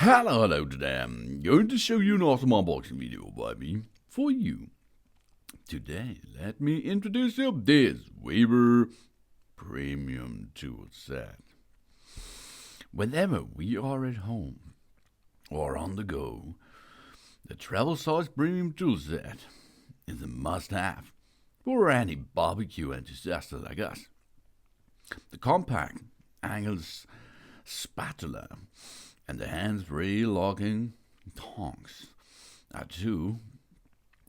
Hello today. I'm going to show you an awesome unboxing video by me for you. Today, let me introduce you this Weber Premium Tool Set. Whenever we are at home or on the go, the travel size Premium Tool Set is a must-have for any barbecue enthusiast like us. The compact angles Spatula and the hands-free locking Tongs are two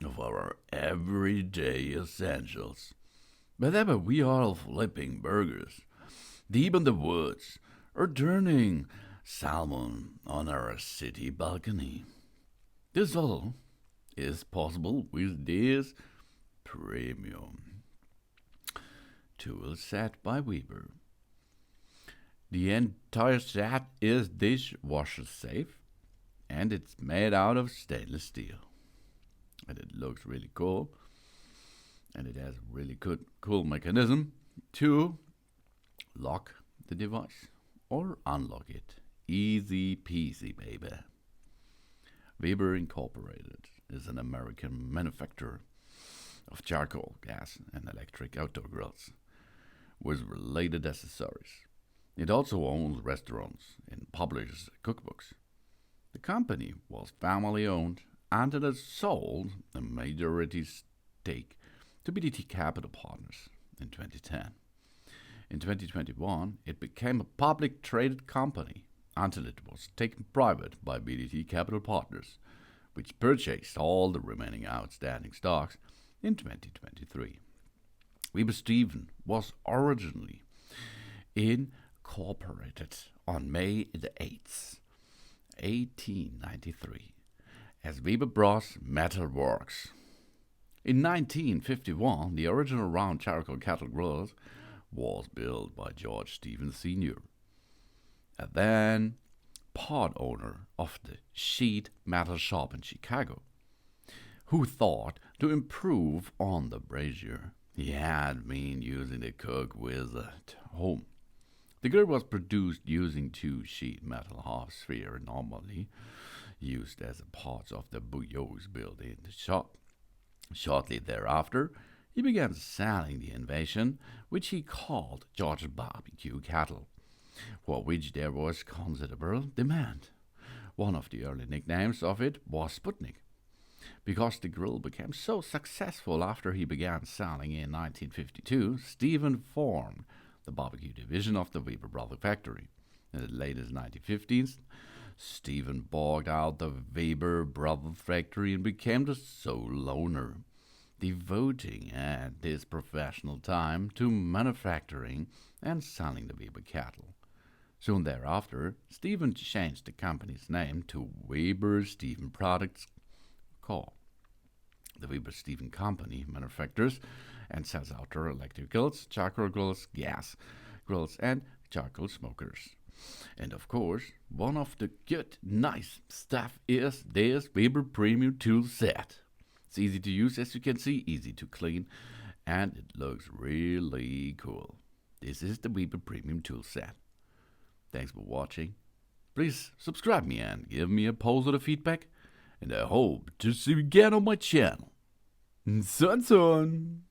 of our everyday essentials. Whether we are flipping burgers deep in the woods or turning salmon on our city balcony, this all is possible with this premium tool set by Weber. The entire set is dishwasher safe, and it's made out of stainless steel. And it looks really cool, and it has a really cool mechanism to lock the device or unlock it. Easy peasy, baby. Weber Incorporated is an American manufacturer of charcoal, gas, and electric outdoor grills with related accessories. It also owns restaurants and publishes cookbooks. The company was family-owned and it has sold a majority stake to BDT Capital Partners in 2010. In 2021, it became a public traded company until it was taken private by BDT Capital Partners, which purchased all the remaining outstanding stocks in 2023. Weber Stephen was originally incorporated on May the 8th, 1893, as Weber Bros Metal Works. In 1951, the original round charcoal kettle grill was built by George Stevens Sr., a then part owner of the sheet metal shop in Chicago, who thought to improve on the brazier he had been using to cook with at home. The grill was produced using two sheet metal half sphere normally used as parts of the bouillons built in the shop. Shortly thereafter, he began selling the invention, which he called George's Barbecue Kettle, for which there was considerable demand. One of the early nicknames of it was Sputnik, because the grill became so successful after he began selling in 1952. Stephen formed the barbecue division of the Weber Brothers factory. In the latest 1950s, Stephen bought out the Weber Brothers factory and became the sole owner, devoting his professional time to manufacturing and selling the Weber kettle. Soon thereafter, Stephen changed the company's name to Weber Stephen Products Co. The Weber Stephen Company manufactures and sells outdoor electric grills, charcoal grills, gas grills, and charcoal smokers. And of course, one of the good, nice stuff is this Weber Premium Tool Set. It's easy to use, as you can see, easy to clean, and it looks really cool. This is the Weber Premium Tool Set. Thanks for watching. Please subscribe me and give me a positive feedback, and I hope to see you again on my channel. Son.